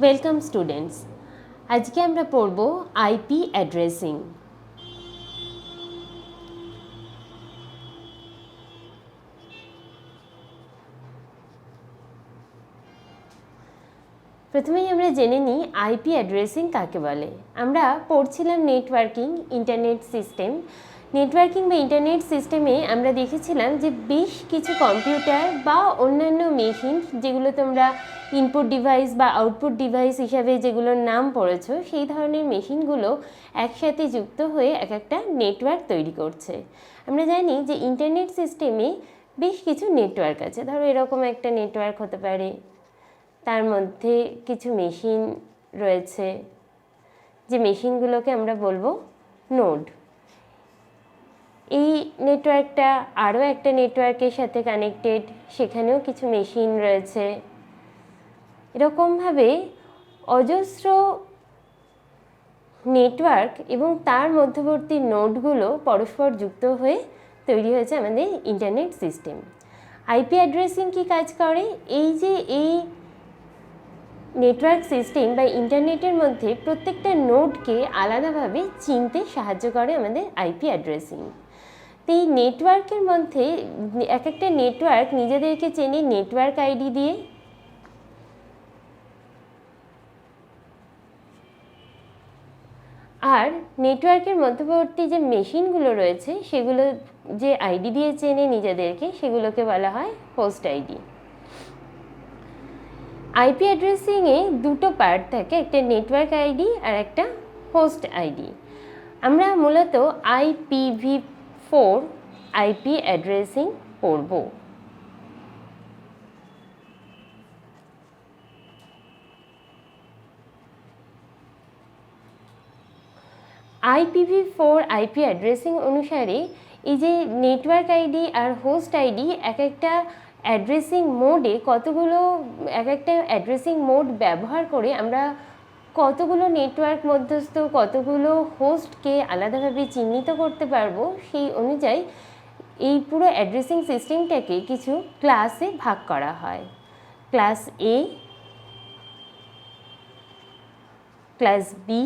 Welcome students. আজকে আমরা পড়ব আইপি অ্যাড্রেসিং। প্রথমেই আমরা জেনে নিই আইপি অ্যাড্রেসিং কাকে বলে। আমরা পড়ছিলাম নেটওয়ার্কিং, ইন্টারনেট সিস্টেম। নেটওয়ার্কিং বা ইন্টারনেট সিস্টেমে আমরা দেখেছিলাম যে বেশ কিছু কম্পিউটার বা অন্যান্য মেশিন, যেগুলো তোমরা ইনপুট ডিভাইস বা আউটপুট ডিভাইস হিসাবে যেগুলোর নাম পড়েছো, সেই ধরনের মেশিনগুলো একসাথে যুক্ত হয়ে এক একটা নেটওয়ার্ক তৈরি করছে। আমরা জানি যে ইন্টারনেট সিস্টেমে বেশ কিছু নেটওয়ার্ক আছে। ধরো এরকম একটা নেটওয়ার্ক হতে পারে, তার মধ্যে কিছু মেশিন রয়েছে, যে মেশিনগুলোকে আমরা বলবো নোড। এই নেটওয়ার্কটা আরও একটা নেটওয়ার্কের সাথে কানেক্টেড, সেখানেও কিছু মেশিন রয়েছে। এরকমভাবে অজস্র নেটওয়ার্ক এবং তার মধ্যবর্তী নোডগুলো পরস্পর যুক্ত হয়ে তৈরি হয়েছে আমাদের ইন্টারনেট সিস্টেম। আইপি অ্যাড্রেসিং কী কাজ করে? এই যে এই নেটওয়ার্ক সিস্টেম বা ইন্টারনেটের মধ্যে প্রত্যেকটা নোডকে আলাদাভাবে চিনতে সাহায্য করে আমাদের আইপি অ্যাড্রেসিং। তো এই নেটওয়ার্কের মধ্যে এক একটা নেটওয়ার্ক নিজেদেরকে চেনে নেটওয়ার্ক আইডি দিয়ে, আর নেটওয়ার্কের মধ্যবর্তী যে মেশিনগুলো রয়েছে সেগুলো যে আইডি দিয়ে চেনে নিজেদেরকে, সেগুলোকে বলা হয় হোস্ট আইডি। আইপি অ্যাড্রেসিংয়ে দুটো পার্ট থাকে, একটা নেটওয়ার্ক আইডি আর একটা হোস্ট আইডি। আমরা মূলত IPv4 আইপি অ্যাড্রেসিং পড়ব। IPv4 আইপি অ্যাড্রেসিং অনুসারে এই যে নেটওয়ার্ক আইডি আর হোস্ট আইডি এক একটা অ্যাড্রেসিং মোডে কতগুলো, এক একটা অ্যাড্রেসিং মোড ব্যবহার করে আমরা কতগুলো নেটওয়ার্ক মধ্যস্থ, কতগুলো হোস্টকে আলাদাভাবে চিহ্নিত করতে পারবো, সেই অনুযায়ী এই পুরো অ্যাড্রেসিং সিস্টেমটাকে কিছু ক্লাসে ভাগ করা হয়। Class A, class B,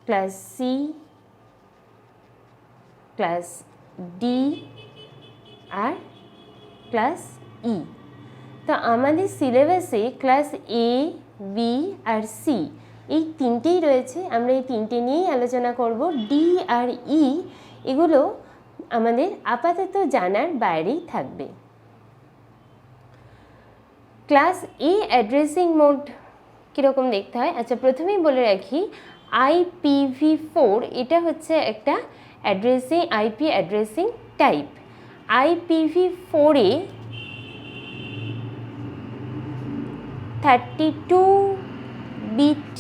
class C, class D আর ক্লাস ই। তো আমাদের সিলেবাসে ক্লাস এ, বি আর সি এই তিনটেই রয়েছে। আমরা এই তিনটে নিয়েই আলোচনা করব। ডি আর ই এগুলো আমাদের আপাতত জানার বাইরেই থাকবে। ক্লাস এ অ্যাড্রেসিং মোড কীরকম দেখতে হয়? আচ্ছা, প্রথমেই বলে রাখি IPv4 এটা হচ্ছে একটা আইপি অ্যাড্রেসিং টাইপ। IPv4-এ 32 বিট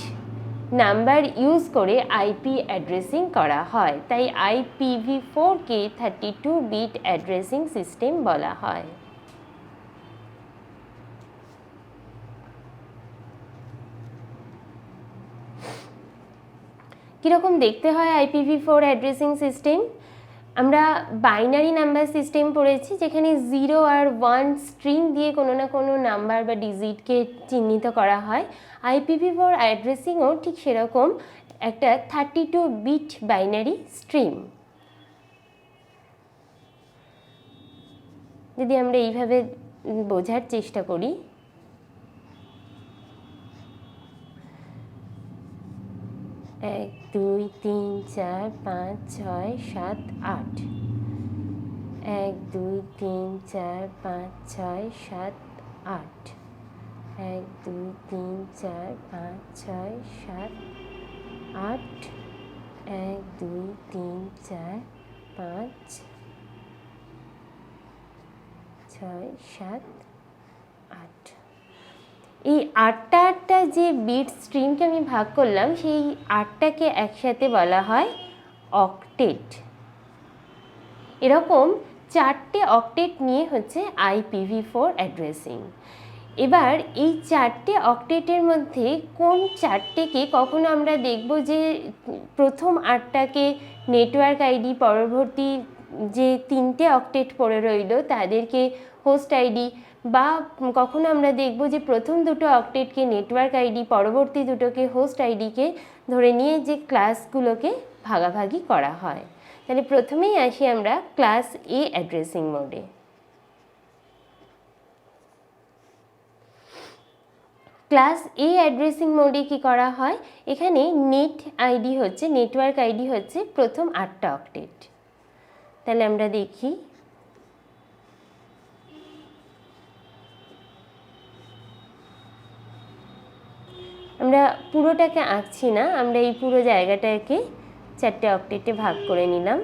নাম্বার ইউজ করে আইপি অ্যাড্রেসিং করা হয়, তাই IPv4-কে 32 বিট অ্যাড্রেসিং সিস্টেম বলা হয়। কীরকম দেখতে হয় IPv4 অ্যাড্রেসিং সিস্টেম? আমরা বাইনারি নাম্বার সিস্টেম পড়েছি, যেখানে 0 আর 1 স্ট্রিং দিয়ে কোনো না কোনো নাম্বার বা ডিজিটকে চিহ্নিত করা হয়। IPv4 অ্যাড্রেসিংও ঠিক সেরকম একটা 32 বিট বাইনারি স্ট্রিম। যদি আমরা এইভাবে বোঝার চেষ্টা করি, 1 2 3 4 5 6 7 8, 1 2 3 4 5 6 7 8, 1 2 3 4 5 6 7 8, 1 2 3 4 5 6 7 8। এই 8টা যে বিট স্ট্রিমকে আমি ভাগ করলাম, সেই 8টাকে একসাথে বলা হয় অক্টেট। এরকম 4টে অক্টেট নিয়ে হচ্ছে IPv4 অ্যাড্রেসিং। এবার এই 4টে অক্টেটের মধ্যে কোন 4টেকে কখনো আমরা দেখব যে প্রথম 8টাকে নেটওয়ার্ক আইডি, পরবর্তী যে 3টে অক্টেট পড়ে রইল তাদেরকে হোস্ট আইডি, বা কখনো আমরা দেখব যে প্রথম দুটো অক্টেটকে নেটওয়ার্ক আইডি, পরবর্তী দুটোকে হোস্ট আইডিকে ধরে নিয়ে যে ক্লাসগুলোকে ভাগাভাগি করা হয়। তাহলে প্রথমেই আসি আমরা ক্লাস এ অ্যাড্রেসিং মোডে। ক্লাস এ অ্যাড্রেসিং মোডে কি করা হয়, এখানে নেট আইডি হচ্ছে, নেটওয়ার্ক আইডি হচ্ছে প্রথম 8টা অক্টেট। তাহলে আমরা দেখি, আমরা পুরোটাকে আঁকছি না, আমরা এই পুরো জায়গাটাকে 4টে অক্টেটে ভাগ করে নিলাম।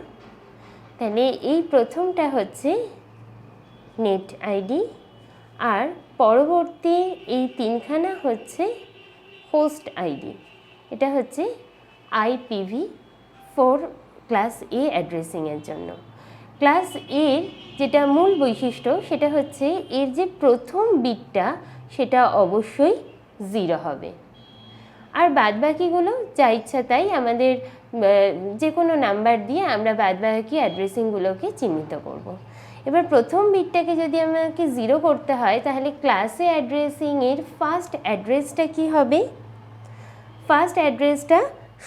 তাহলে এই প্রথমটা হচ্ছে নেট আইডি, আর পরবর্তী এই 3খানা হচ্ছে হোস্ট আইডি। এটা হচ্ছে IPv4 ক্লাস এ অ্যাড্রেসিংয়ের জন্য। ক্লাস এর যেটা মূল বৈশিষ্ট্য সেটা হচ্ছে এর যে প্রথম বিটটা সেটা অবশ্যই 0 হবে, আর বাদবাকিগুলো যা ইচ্ছা তাই আমাদের যে কোনো নাম্বার দিয়ে আমরা বাদবাকি অ্যাড্রেসিংগুলোকে চিহ্নিত করব। এবার প্রথম বিটটাকে যদি আমাকে 0 করতে হয় তাহলে ক্লাসে অ্যাড্রেসিংয়ের ফার্স্ট অ্যাড্রেসটা কি হবে, ফার্স্ট অ্যাড্রেসটা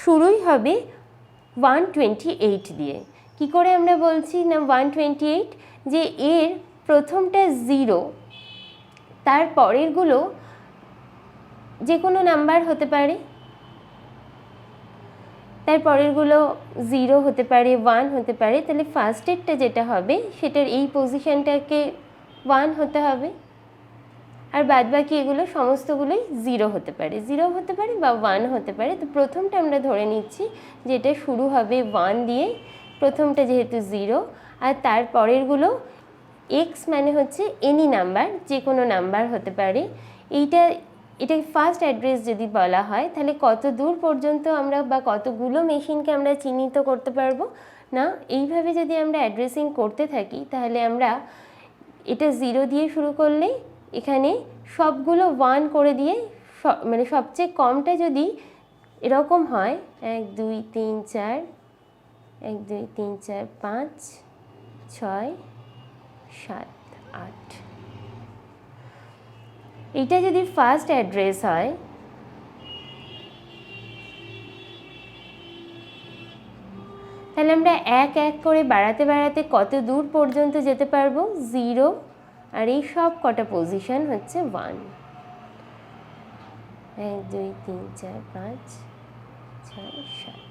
শুরুই হবে 128 দিয়ে। কি করে আমরা বলছি না 128, যে এর প্রথমটা 0, তার পরেরগুলো যে কোনো নাম্বার হতে পারে, তার পরেরগুলো 0 হতে পারে, 1 হতে পারে। তাহলে ফার্স্টেরটা যেটা হবে সেটার এই পজিশনটাকে 1 হতে হবে, আর বাদবাকি এগুলো সমস্তগুলোই 0 হতে পারে, 0 হতে পারে বা 1 হতে পারে। তো প্রথমটা আমরা ধরে নিচ্ছি যেটা শুরু হবে 1 দিয়ে, প্রথমটা যেহেতু 0, আর তার পরেরগুলো x মানে হচ্ছে এনি নাম্বার, যে কোনো নাম্বার হতে পারে। এটা ফার্স্ট অ্যাড্রেস যদি বলা হয় তাহলে কত দূর পর্যন্ত আমরা বা কতগুলো মেশিনকে আমরা চিহ্নিত করতে পারবো না, এইভাবে যদি আমরা অ্যাড্রেসিং করতে থাকি তাহলে আমরা এটা 0 দিয়ে শুরু করলে এখানে সবগুলো 1 করে দিয়ে, মানে সবচেয়ে কমটা যদি এরকম হয় 1 2 3 4, 1 2 3 4 5 6 7 8, এইটা যদি ফার্স্ট অ্যাড্রেস হয় তাহলে আমরা এক এক করে বাড়াতে বাড়াতে কত দূর পর্যন্ত যেতে পারবো, 0, আর এই সব কটা পজিশন হচ্ছে 1, 1 2 3 4 5 6 7,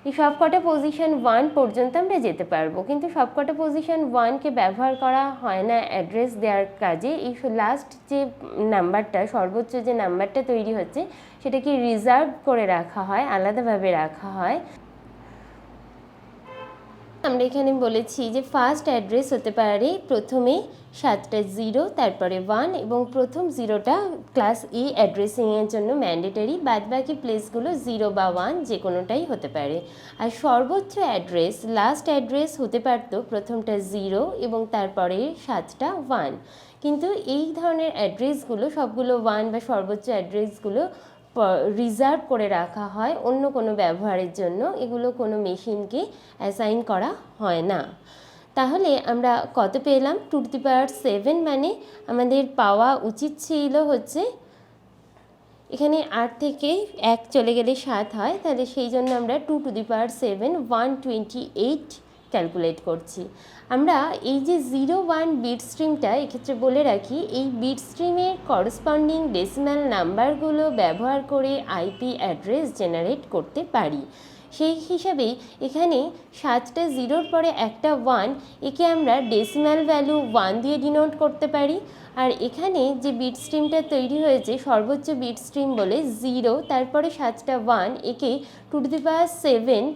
এই সব কটা পজিশন 1 পর্যন্ত আমরা যেতে পারবো। কিন্তু সব কটা পজিশন 1কে ব্যবহার করা হয় না অ্যাড্রেস দেওয়ার কাজে। এই লাস্ট যে নাম্বারটা, সর্বোচ্চ যে নাম্বারটা তৈরি হচ্ছে সেটাকে রিজার্ভ করে রাখা হয়, আলাদাভাবে রাখা হয়। আমরা এখানে বলেছি যে ফার্স্ট অ্যাড্রেস হতে পারে প্রথমে 7টা 0, তারপরে 1, এবং প্রথম 0টা ক্লাস এ অ্যাড্রেসিংয়ের জন্য ম্যান্ডেটরি, বাদবাকি প্লেসগুলো 0 বা 1 যে কোনোটাই হতে পারে। আর সর্বোচ্চ অ্যাড্রেস, লাস্ট অ্যাড্রেস হতে পারত প্রথমটা 0 এবং তারপরে 7টা 1, কিন্তু এই ধরনের অ্যাড্রেসগুলো সবগুলো 1 বা সর্বোচ্চ অ্যাড্রেসগুলো রিজার্ভ করে রাখা হয় অন্য কোনো ব্যবহারের জন্য, এগুলো কোনো মেশিনকে অ্যাসাইন করা হয় না। তাহলে আমরা কত পেলাম, 2^7, মানে আমাদের পাওয়া উচিত ছিল হচ্ছে, এখানে 8 থেকে 1 চলে গেলে 7 হয়, তাহলে সেই জন্য আমরা 2^7 128 ক্যালকুলেট করছি। আমরা এই যে 0 1 বিট স্ট্রিমটা এক্ষেত্রে বলে রাখি, এই বিট স্ট্রিমের করসপন্ডিং ডেসিমাল নাম্বারগুলো ব্যবহার করে আইপি অ্যাড্রেস জেনারেট করতে পারি। সেই হিসাবেই এখানে 7টা 0-র পরে একটা 1, একে আমরা ডেসিমাল ভ্যালু 1 দিয়ে ডিনোট করতে পারি। আর এখানে যে বিট স্ট্রিমটা তৈরি হয়েছে সর্বোচ্চ বিট স্ট্রিম বলে 0, তারপরে 7টা 1, একে 2^7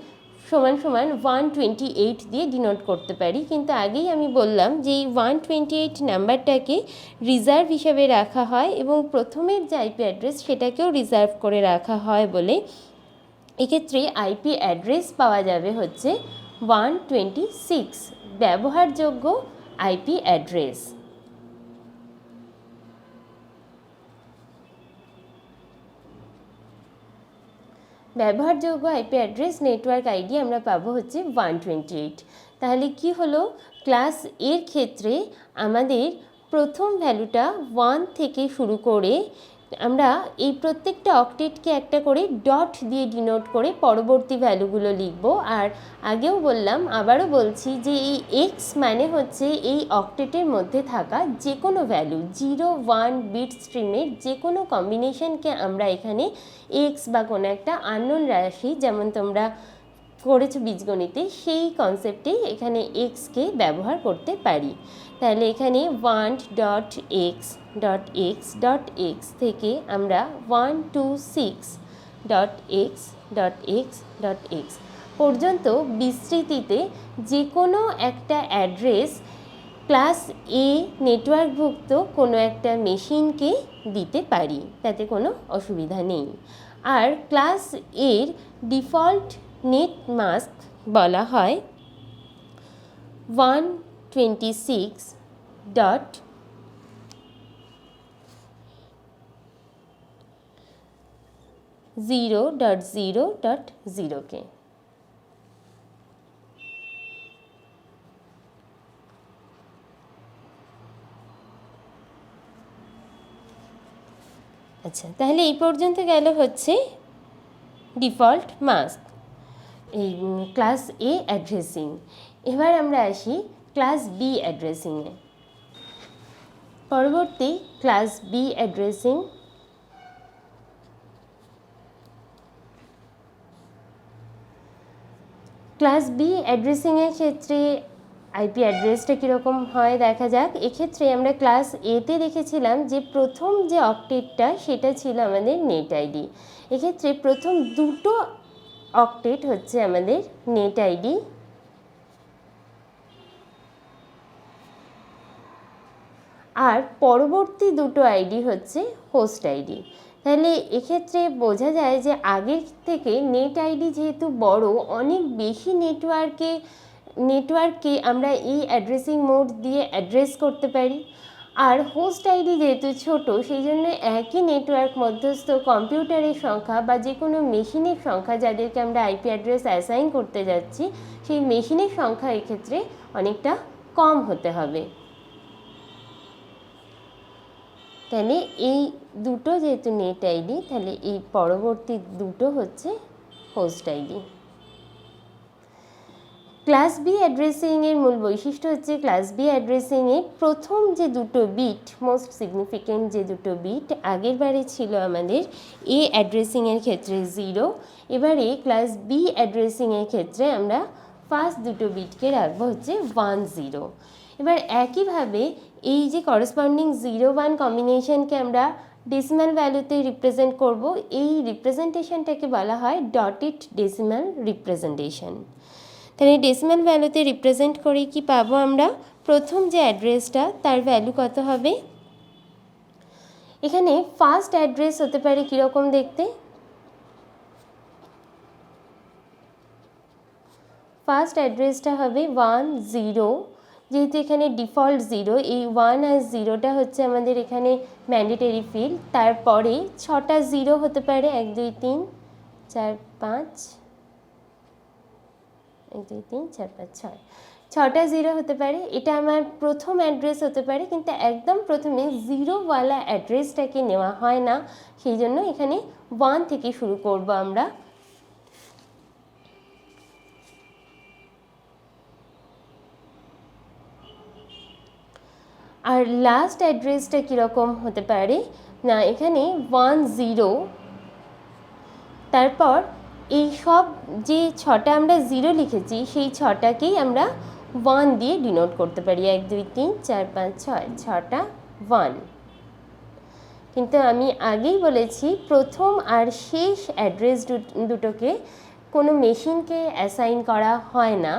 সমান সমান 128 দিয়ে ডিনোট করতে পারি। কিন্তু আগেই আমি বললাম যে এই 128 নাম্বারটাকে রিজার্ভ হিসাবে রাখা হয় এবং প্রথমের যে আইপি অ্যাড্রেস সেটাকেও রিজার্ভ করে রাখা হয় বলে এক্ষেত্রে আইপি অ্যাড্রেস পাওয়া যাবে হচ্ছে 126 ব্যবহারযোগ্য আইপি অ্যাড্রেস। ব্যবহারযোগ্য আইপি অ্যাড্রেস নেটওয়ার্ক আইডি আমরা পাবো হচ্ছে 128। তাহলে কি হলো, ক্লাস এর ক্ষেত্রে আমাদের প্রথম ভ্যালুটা 1 থেকে শুরু করে আমরা এই প্রত্যেকটা অক্টেটকে একটা করে ডট দিয়ে ডিনোট করে পরবর্তী ভ্যালুগুলো লিখব। আর আগেও বললাম, আবারও বলছি যে এই এক্স মানে হচ্ছে এই অক্টেটের মধ্যে থাকা যে কোনো ভ্যালু, 0 1 বিট স্ট্রিমের যে কোনো কম্বিনেশনকে আমরা এখানে এক্স বা কোনো একটা আননোন রাশি, যেমন তোমরা করেছো বীজগণিতে, সেই কনসেপ্টেই এখানে এক্সকে ব্যবহার করতে পারি। তাহলে এখানে 1 dot x dot x dot x থেকে আমরা 1 2 6 dot x dot x dot x পর্যন্ত বিস্তৃতিতে যে কোনো একটা অ্যাড্রেস ক্লাস এ নেটওয়ার্কভুক্ত কোনো একটা মেশিনকে দিতে পারি, তাতে কোনো অসুবিধা নেই। আর ক্লাস এর ডিফল্ট নেট মাস্ক বলা হয় 126.0.0.0কে। আচ্ছা, তাহলে এই পর্যন্ত গেল হচ্ছে ডিফল্ট মাস্ক, এই ক্লাস এ অ্যাড্রেসিং। এবার আমরা আসি ক্লাস বি অ্যাড্রেসিংয়ে। পরবর্তী class B addressing. Class B অ্যাড্রেসিংয়ের ক্ষেত্রে আইপি অ্যাড্রেসটা কীরকম হয় দেখা যাক। এক্ষেত্রে আমরা ক্লাস এতে দেখেছিলাম যে প্রথম যে অক্টেটটা সেটা ছিল আমাদের নেট আইডি। এক্ষেত্রে প্রথম দুটো অক্টেট হচ্ছে আমাদের নেট আইডি, আর পরবর্তী দুটো আইডি হচ্ছে হোস্ট আইডি। তাহলে এক্ষেত্রে বোঝা যায় যে আগের থেকে নেট আইডি যেহেতু বড়, অনেক বেশি নেটওয়ার্ককে আমরা এই অ্যাড্রেসিং মোড দিয়ে অ্যাড্রেস করতে পারি। আর হোস্ট আইডি যেহেতু ছোট, সেই জন্য একই নেটওয়ার্ক মধ্যস্থ কম্পিউটারের সংখ্যা বা যে কোনো মেশিনের সংখ্যা যাদেরকে আমরা আইপি অ্যাড্রেস অ্যাসাইন করতে যাচ্ছি, সেই মেশিনের সংখ্যা এক্ষেত্রে অনেকটা কম হতে হবে। তাহলে এই দুটো যেহেতু নেট আইডি, তাহলে এই পরবর্তী দুটো হচ্ছে হোস্ট আইডি। ক্লাস বি অ্যাড্রেসিংয়ের মূল বৈশিষ্ট্য হচ্ছে ক্লাস বি অ্যাড্রেসিংয়ে প্রথম যে দুটো বিট, মোস্ট সিগনিফিকেন্ট যে দুটো বিট, আগের বারে ছিল আমাদের এ অ্যাড্রেসিংয়ের ক্ষেত্রে 0, এবারে ক্লাস বি অ্যাড্রেসিংয়ের ক্ষেত্রে আমরা ফার্স্ট দুটো বিটকে রাখবো হচ্ছে 1 0। এবার একইভাবে এই যে করসপন্ডিং 0 1 কম্বিনেশনকে আমরা ডেসিমাল ভ্যালুতে রিপ্রেজেন্ট করব, এই রিপ্রেজেন্টেশনটাকে বলা হয় ডটেড ডেসিমাল রিপ্রেজেন্টেশন। তাহলে ডেসিমাল ভ্যালুতে রিপ্রেজেন্ট করে কি পাবো আমরা, প্রথম যে অ্যাড্রেসটা তার ভ্যালু কত হবে। এখানে ফার্স্ট অ্যাড্রেস হতে পারে কীরকম দেখতে, ফার্স্ট অ্যাড্রেসটা হবে 1 0, যেহেতু এখানে ডিফল্ট 0, এই 1 আর 0টা হচ্ছে আমাদের এখানে ম্যান্ডেটরি ফিল্ড। তারপরে 6টা 0 হতে পারে, 1 2 3 4 5 1 2 3 4 5 6, 6টা 0 হতে পারে। এটা আমার প্রথম অ্যাড্রেস হতে পারে, কিন্তু একদম প্রথমে 0ওয়ালা অ্যাড্রেসটাকে নেওয়া হয় না, সেই জন্য এখানে 1 থেকে শুরু করব আমরা। আর লাস্ট অ্যাড্রেসটা কীরকম হতে পারে না, এখানে 1 0, তারপর এই সব যে 6টা আমরা 0 লিখেছি সেই 6টাকেই আমরা 1 দিয়ে ডিনোট করতে পারি, 1 2 3 4 5 6, 6টা 1। কিন্তু আমি আগেই বলেছি প্রথম আর শেষ অ্যাড্রেস দুটোকে কোনো মেশিনকে অ্যাসাইন করা হয় না,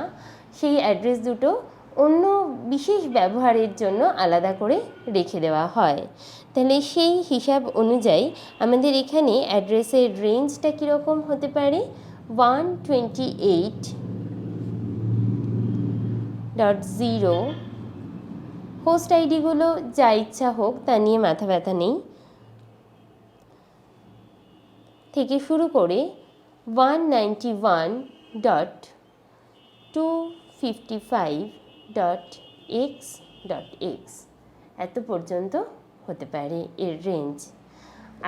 সেই অ্যাড্রেস দুটো অন্য বিশেষ ব্যবহারের জন্য আলাদা করে রেখে দেওয়া হয়। তাহলে সেই হিসাব অনুযায়ী আমাদের এখানে অ্যাড্রেসের রেঞ্জটা কীরকম হতে পারে, 128.0, হোস্ট আইডিগুলো যা ইচ্ছা হোক তা নিয়ে মাথা ব্যথা নেই, থেকে শুরু করে 191.255 255.x.x এত পর্যন্ত হতে পারে এর রেঞ্জ।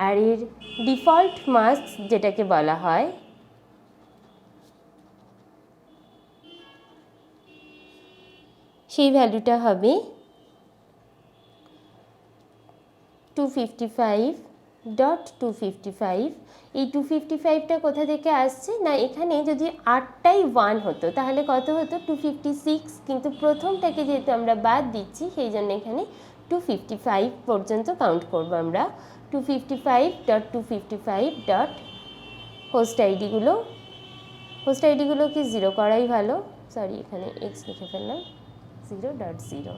আর এর ডিফল্ট মাস্ক যেটাকে বলা হয় সেই ভ্যালুটা হবে 255.255। এই 255টা কোথা থেকে আসছে না, এখানে যদি 8টাই 1 হতো তাহলে কত হতো 256, কিন্তু প্রথমটাকে যেহেতু আমরা বাদ দিচ্ছি সেই জন্য এখানে 255 পর্যন্ত কাউন্ট করব আমরা। 255.255. হোস্ট আইডিগুলোকে 0 করাই ভালো, সরি এখানে x লিখে ফেললাম, 0.0।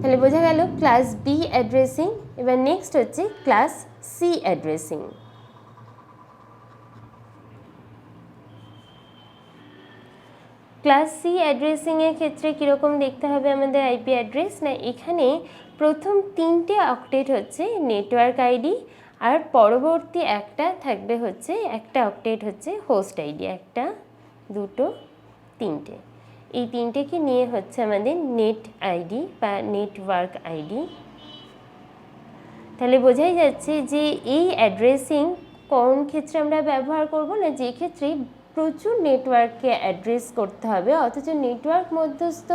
তাহলে বোঝা গেল ক্লাস বি অ্যাড্রেসিং। এবার নেক্সট হচ্ছে class C addressing. Class C অ্যাড্রেসিংয়ের ক্ষেত্রে কীরকম দেখতে হবে আমাদের আইপি অ্যাড্রেস, না এখানে প্রথম 3টে অক্টেট হচ্ছে নেটওয়ার্ক আইডি, আর পরবর্তী একটা থাকবে হচ্ছে একটা অক্টেট হচ্ছে হোস্ট আইডি, 1 2 3টে। এই 3টেকে নিয়ে হচ্ছে আমাদের নেট আইডি বা নেটওয়ার্ক আইডি। তাহলে বোঝাই যাচ্ছে যে এই অ্যাড্রেসিং কোন ক্ষেত্রে আমরা ব্যবহার করব, না যে ক্ষেত্রে প্রচুর নেটওয়ার্ককে অ্যাড্রেস করতে হবে অথচ নেটওয়ার্ক মধ্যস্থ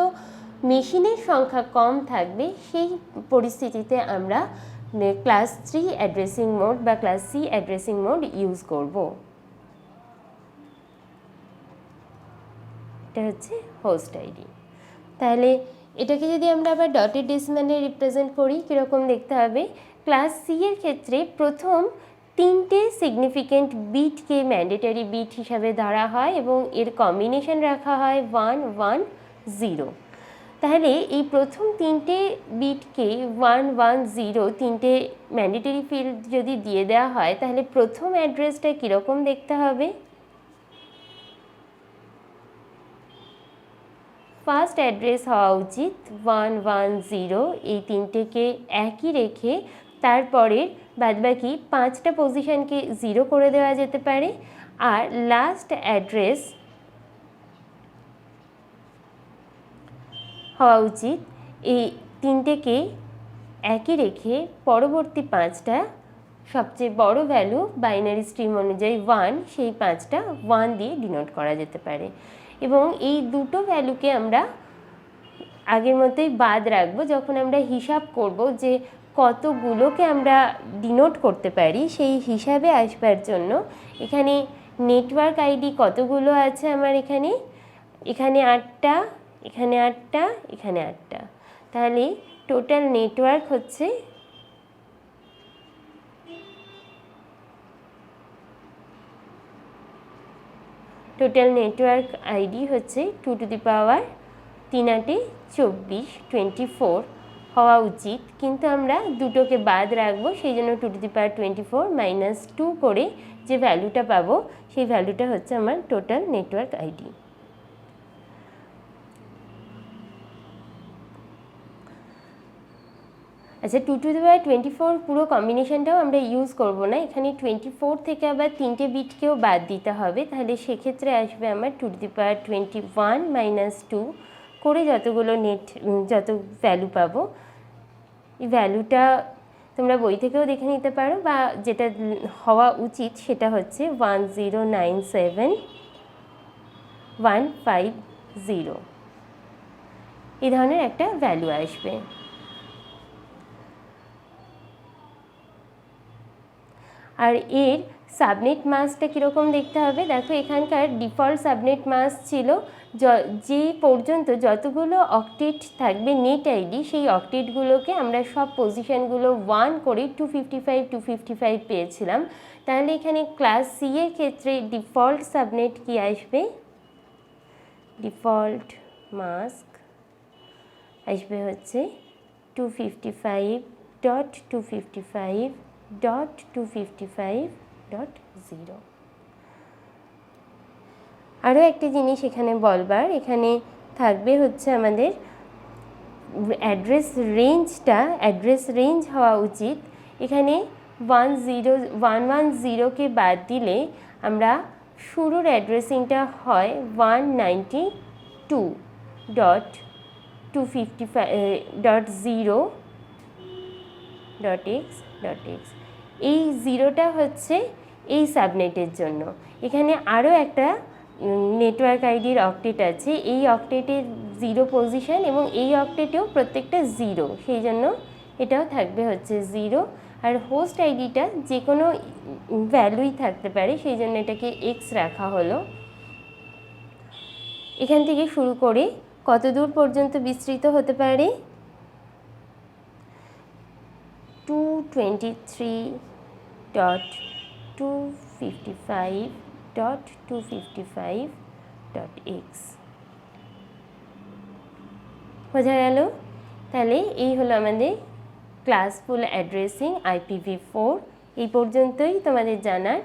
মেশিনের সংখ্যা কম থাকবে, সেই পরিস্থিতিতে আমরা ক্লাস 3 অ্যাড্রেসিং মোড বা class C addressing mode use করব। এটা হচ্ছে হোস্ট আইডি। তাহলে এটাকে যদি আমরা আবার ডটেড ডেসিমালে রিপ্রেজেন্ট করি কীরকম দেখতে হবে, ক্লাস সি এর ক্ষেত্রে প্রথম 3টে সিগনিফিকেন্ট বিটকে ম্যান্ডেটরি বিট হিসাবে ধরা হয় এবং এর কম্বিনেশন রাখা হয় 1 1 0। তাহলে এই প্রথম 3টে বিটকে 1 1 0 3টে ম্যান্ডেটরি ফিল্ড যদি দিয়ে দেওয়া হয় তাহলে প্রথম অ্যাড্রেসটা কীরকম দেখতে হবে, ফার্স্ট অ্যাড্রেস হওয়া উচিত 1 1 0। এই 3টেকে একই রেখে তারপরে বাদবাকি 5টা পজিশনকে 0 করে দেওয়া যেতে পারে। আর লাস্ট অ্যাড্রেস হওয়া উচিত এই 3টেকে একই রেখে পরবর্তী 5টা সবচেয়ে বড় ভ্যালু বাইনারি স্ট্রিম অনুযায়ী 1, সেই 5টা 1 দিয়ে ডিনোট করা যেতে পারে। এবং এই দুটো ভ্যালুকে আমরা আগের মতোই বাদ রাখবো যখন আমরা হিসাব করব যে কতগুলোকে আমরা ডিনোট করতে পারি, সেই হিসাবে আসবার জন্য এখানে নেটওয়ার্ক আইডি কতগুলো আছে আমার এখানে 8টা, এখানে 8টা, এখানে 8টা। তাহলে টোটাল নেটওয়ার্ক হচ্ছে আইডি হচ্ছে 2 টু দি পাওয়ার 3 8 24 24 হওয়া উচিত, কিন্তু আমরা দুটোকে বাদ রাখবো সেই জন্য 2 টু দি পাওয়ার 24 - 2 করে যে ভ্যালুটা পাবো সেই ভ্যালুটা হচ্ছে আমার টোটাল নেটওয়ার্ক আইডি। আচ্ছা, 2 টু দি পাওয়ার 24 পুরো কম্বিনেশনটাও আমরা ইউজ করব না, এখানে 24 থেকে আবার 3টে বিটকেও বাদ দিতে হবে। তাহলে সেক্ষেত্রে আসবে আমার 2 টু দি পাওয়ার 21 - 2 করে যত ভ্যালু পাবো। এই ভ্যালুটা তোমরা বই থেকেও দেখে নিতে পারো, বা যেটা হওয়া উচিত সেটা হচ্ছে 1097150 এই ধরনের একটা ভ্যালু আসবে। আর এর সাবনেট মাস্কটা কীরকম দেখতে হবে, দেখো এখানকার ডিফল্ট সাবনেট মাস্ক ছিল যে পর্যন্ত যতগুলো অক্টেট থাকবে নেট আইডি সেই অক্টেটগুলোকে আমরা সব পজিশনগুলো 1 করে 255 পেয়েছিলাম। তাহলে এখানে ক্লাস সি এর ক্ষেত্রে ডিফল্ট সাবনেট কি আসবে, ডিফল্ট মাস্ক আসবে হচ্ছে 255.255.255.0। আরও একটি জিনিস এখানে বলবার, এখানে থাকবে হচ্ছে আমাদের অ্যাড্রেস রেঞ্জ হওয়া উচিত। এখানে 110কে বাদ দিলে আমরা শুরুর অ্যাড্রেসিংটা হয় 192.255.0.x. এই জিরোটা হচ্ছে এই সাবনেটের জন্য। এখানে আরও একটা নেটওয়ার্ক আইডির অক্টেট আছে, এই অক্টেটের 0 পজিশন এবং এই অক্টেটেও প্রত্যেকটা 0, সেই জন্য এটাও থাকবে হচ্ছে 0। আর হোস্ট আইডিটা যে কোনো ভ্যালুই থাকতে পারে, সেই জন্য এটাকে এক্স রাখা হলো। এখান থেকে শুরু করে কত দূর পর্যন্ত বিস্তৃত হতে পারে? 223.255.255.x বোঝা গেল? তাহলে এই হলো আমাদের ক্লাসফুল অ্যাড্রেসিং IPv4। এই পর্যন্তই তোমাদের জানার।